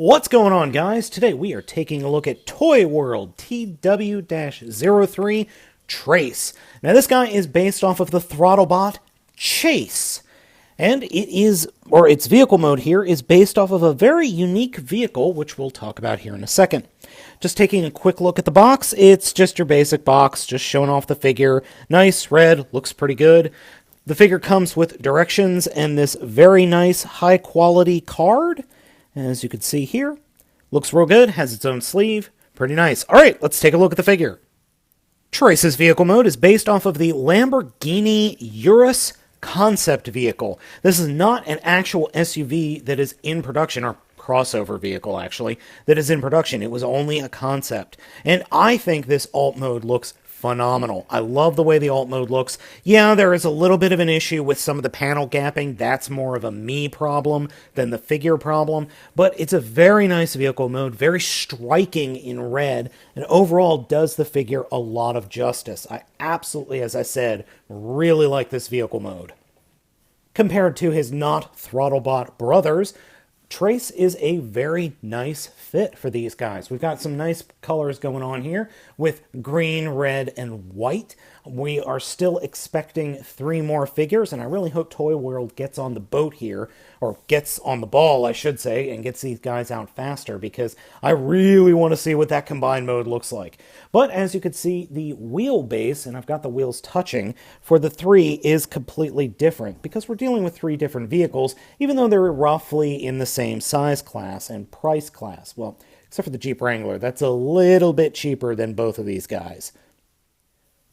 What's going on, guys? Today we are taking a look at ToyWorld TW-03 Trace. Now this guy is based off of the Throttlebot Chase. And its vehicle mode here is based off of a very unique vehicle, which we'll talk about here in a second. Just taking a quick look at the box, it's just your basic box, just showing off the figure. Nice, red, looks pretty good. The figure comes with directions and this very nice, high-quality card. As you can see here, looks real good, has its own sleeve, pretty nice. Alright, let's take a look at the figure. Trace's vehicle mode is based off of the Lamborghini Urus concept vehicle. This is not an actual SUV that is in production, or crossover vehicle actually, that is in production. It was only a concept. And I think this alt mode looks phenomenal. I love the way the alt mode looks. Yeah, there is a little bit of an issue with some of the panel gapping. That's more of a me problem than the figure problem. But it's a very nice vehicle mode, very striking in red, and overall does the figure a lot of justice. I absolutely, as I said, really like this vehicle mode. Compared to his not Throttlebot brothers, Trace is a very nice fit for these guys. We've got some nice colors going on here with green, red, and white. We are still expecting 3 more figures, and I really hope ToyWorld gets on the boat here, or gets on the ball, I should say, and gets these guys out faster, because I really want to see what that combined mode looks like. But as you can see, the wheelbase, and I've got the wheels touching, for the 3 is completely different, because we're dealing with 3 different vehicles, even though they're roughly in the same size class and price class. Well, except for the Jeep Wrangler, that's a little bit cheaper than both of these guys.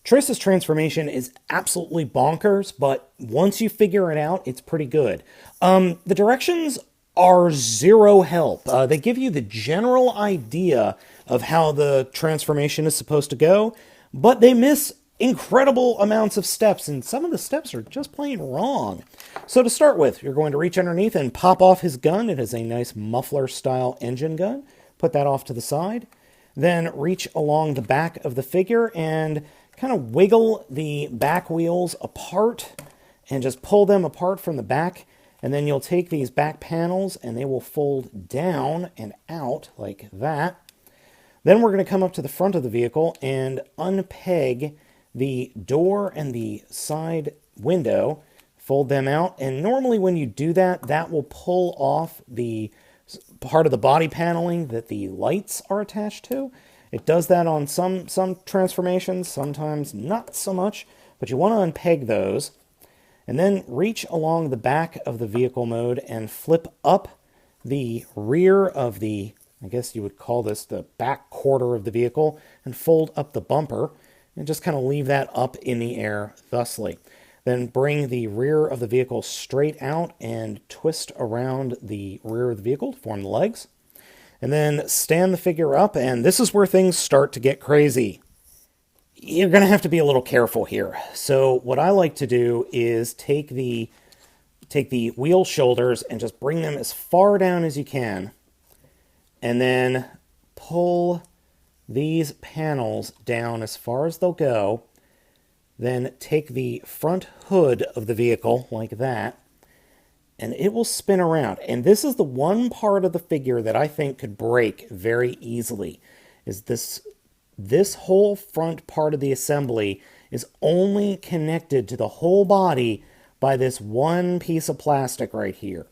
Trace's transformation is absolutely bonkers, but once you figure it out, it's pretty good. The directions are zero help. They give you the general idea of how the transformation is supposed to go, but they miss incredible amounts of steps, and some of the steps are just plain wrong. So to start with, you're going to reach underneath and pop off his gun. It is a nice muffler-style engine gun. Put that off to the side. Then reach along the back of the figure and kind of wiggle the back wheels apart and just pull them apart from the back. And then you'll take these back panels and they will fold down and out like that. Then we're going to come up to the front of the vehicle and unpeg the door and the side window, fold them out. And normally when you do that, that will pull off the part of the body paneling that the lights are attached to. It does that on some transformations, sometimes not so much, but you want to unpeg those. And then reach along the back of the vehicle mode and flip up the rear of the, I guess you would call this the back quarter of the vehicle, and fold up the bumper, and just kind of leave that up in the air thusly. Then bring the rear of the vehicle straight out and twist around the rear of the vehicle to form the legs. And then stand the figure up, and this is where things start to get crazy. You're going to have to be a little careful here. So what I like to do is take the wheel shoulders and just bring them as far down as you can, and then pull these panels down as far as they'll go. Then take the front hood of the vehicle like that, and it will spin around. And this is the one part of the figure that I think could break very easily, is this whole front part of the assembly is only connected to the whole body by this one piece of plastic right here.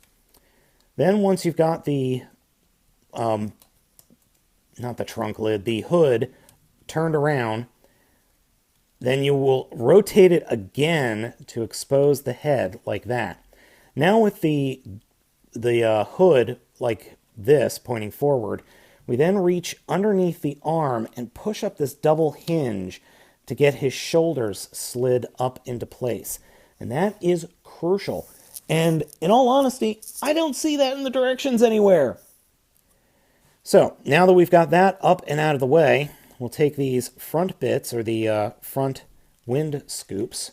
Then once you've got the, not the trunk lid, the hood turned around, then you will rotate it again to expose the head like that. Now with the hood like this pointing forward, we then reach underneath the arm and push up this double hinge to get his shoulders slid up into place. And that is crucial. And in all honesty, I don't see that in the directions anywhere. So now that we've got that up and out of the way, we'll take these front bits, or the front wind scoops,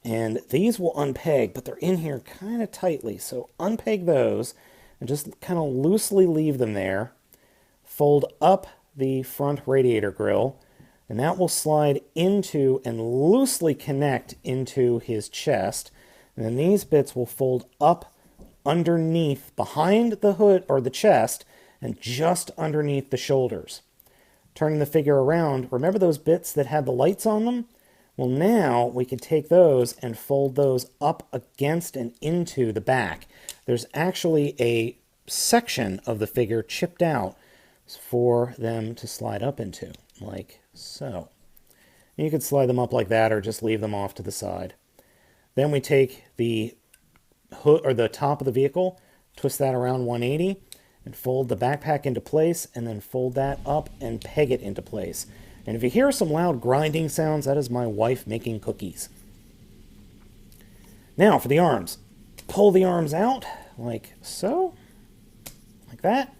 and these will unpeg, but they're in here kind of tightly. So unpeg those and just kind of loosely leave them there. Fold up the front radiator grill, and that will slide into and loosely connect into his chest. And then these bits will fold up underneath, behind the hood or the chest, and just underneath the shoulders. Turning the figure around, remember those bits that had the lights on them? Well, now we can take those and fold those up against and into the back. There's actually a section of the figure chipped out for them to slide up into, like so. And you could slide them up like that or just leave them off to the side. Then we take the hood or the top of the vehicle, twist that around 180, and fold the backpack into place, and then fold that up and peg it into place. And if you hear some loud grinding sounds, that is my wife making cookies. Now for the arms. Pull the arms out, like so, like that.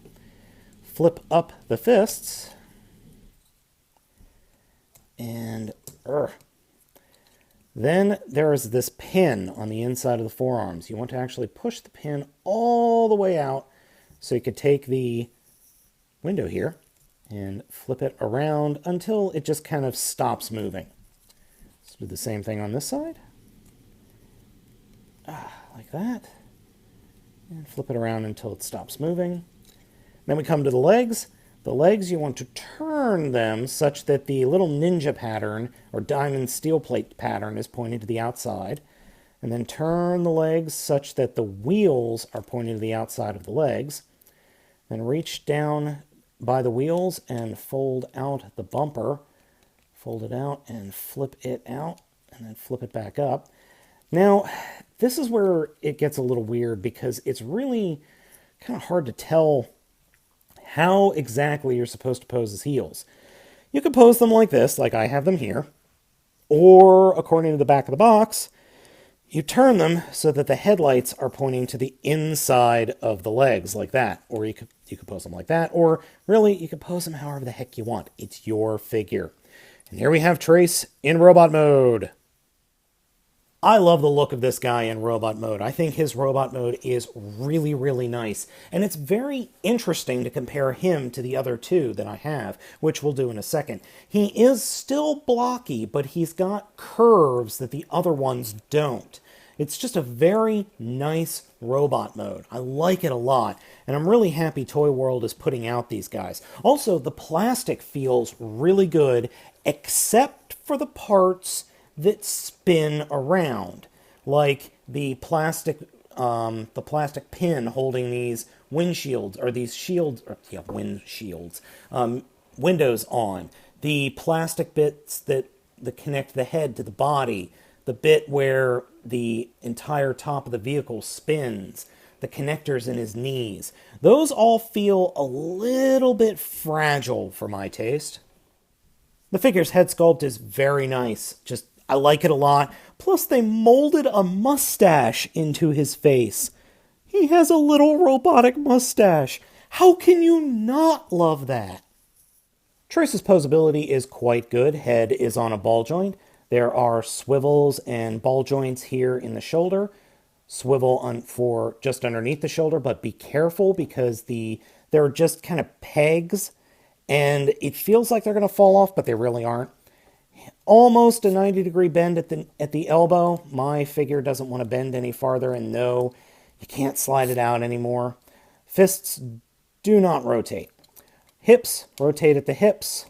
Flip up the fists, and then there is this pin on the inside of the forearms. You want to actually push the pin all the way out so you could take the window here and flip it around until it just kind of stops moving. Let's do the same thing on this side. Like that. And flip it around until it stops moving. Then we come to the legs. The legs, you want to turn them such that the little ninja pattern or diamond steel plate pattern is pointing to the outside. And then turn the legs such that the wheels are pointing to the outside of the legs. Then reach down by the wheels and fold out the bumper. Fold it out and flip it out, and then flip it back up. Now, this is where it gets a little weird because it's really kind of hard to tell how exactly you're supposed to pose his heels. You could pose them like this, like I have them here, or according to the back of the box, you turn them so that the headlights are pointing to the inside of the legs, like that. Or you could pose them like that, or really, you could pose them however the heck you want. It's your figure. And here we have Trace in robot mode. I love the look of this guy in robot mode. I think his robot mode is really, really nice. And it's very interesting to compare him to the other two that I have, which we'll do in a second. He is still blocky, but he's got curves that the other ones don't. It's just a very nice robot mode. I like it a lot, and I'm really happy ToyWorld is putting out these guys. Also, the plastic feels really good, except for the parts that spin around, like the plastic pin holding these windshields, or these shields, or yeah, windshields, windows on, the plastic bits that connect the head to the body, the bit where the entire top of the vehicle spins, the connectors in his knees. Those all feel a little bit fragile for my taste. The figure's head sculpt is very nice. I like it a lot. Plus, they molded a mustache into his face. He has a little robotic mustache. How can you not love that? Trace's posability is quite good. Head is on a ball joint. There are swivels and ball joints here in the shoulder. Swivel for just underneath the shoulder, but be careful because they're just kind of pegs, and it feels like they're going to fall off, but they really aren't. Almost a 90-degree bend at the elbow. My figure doesn't want to bend any farther, and no, you can't slide it out anymore. Fists do not rotate. Hips rotate at the hips.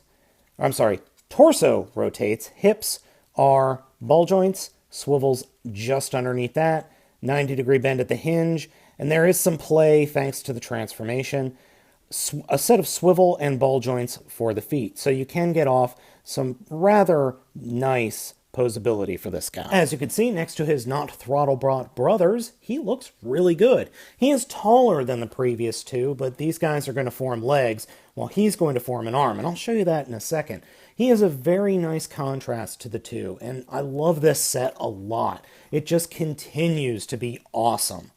I'm sorry, torso rotates. Hips are ball joints, swivels just underneath that, 90-degree bend at the hinge, and there is some play thanks to the transformation. A set of swivel and ball joints for the feet, so you can get off some rather nice posability for this guy. As you can see, next to his not throttle brought brothers, he looks really good. He is taller than the previous two, but these guys are going to form legs, while he's going to form an arm, and I'll show you that in a second. He is a very nice contrast to the two, and I love this set a lot. It just continues to be awesome.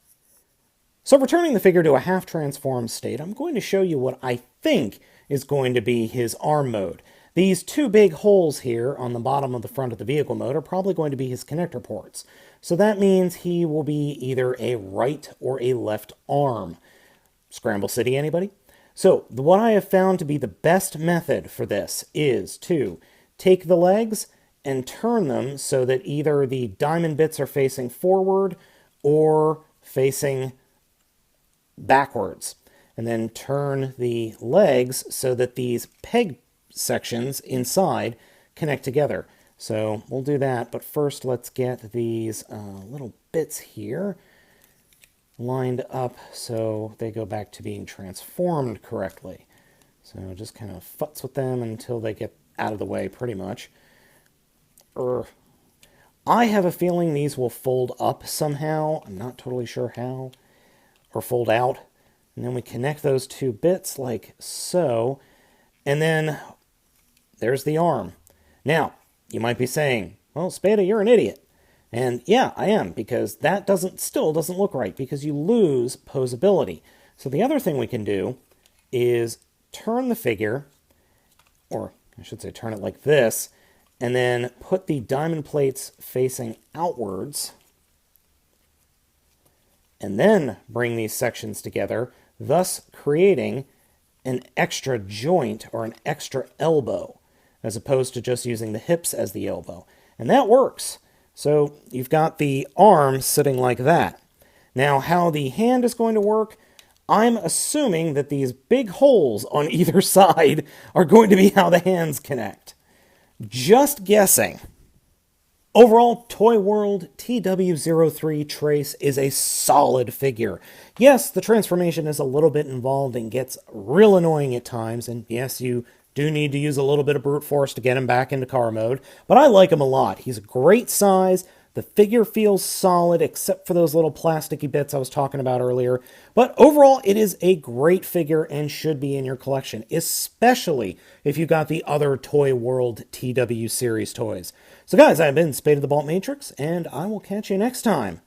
So returning the figure to a half-transformed state, I'm going to show you what I think is going to be his arm mode. These two big holes here on the bottom of the front of the vehicle mode are probably going to be his connector ports. So that means he will be either a right or a left arm. Scramble City, anybody? So what I have found to be the best method for this is to take the legs and turn them so that either the diamond bits are facing forward or facing backwards, and then turn the legs so that these peg sections inside connect together. So we'll do that, but first let's get these little bits here lined up so they go back to being transformed correctly. So just kind of futz with them until they get out of the way pretty much. I have a feeling these will fold up somehow. I'm not totally sure how. Or fold out. And then we connect those two bits like so. And then there's the arm. Now, you might be saying, well, Spada, you're an idiot. And yeah, I am, because that still doesn't look right, because you lose posability. So the other thing we can do is turn the figure, or I should say turn it like this, and then put the diamond plates facing outwards, and then bring these sections together, thus creating an extra joint or an extra elbow, as opposed to just using the hips as the elbow. And that works. So you've got the arm sitting like that. Now, how the hand is going to work, I'm assuming that these big holes on either side are going to be how the hands connect. Just guessing. Overall, ToyWorld TW-03 Trace is a solid figure. Yes, the transformation is a little bit involved and gets real annoying at times, and yes, you do need to use a little bit of brute force to get him back into car mode, but I like him a lot. He's a great size. The figure feels solid, except for those little plasticky bits I was talking about earlier. But overall, it is a great figure and should be in your collection, especially if you got the other ToyWorld TW series toys. So guys, I've been Spade of the Baltmatrix, and I will catch you next time.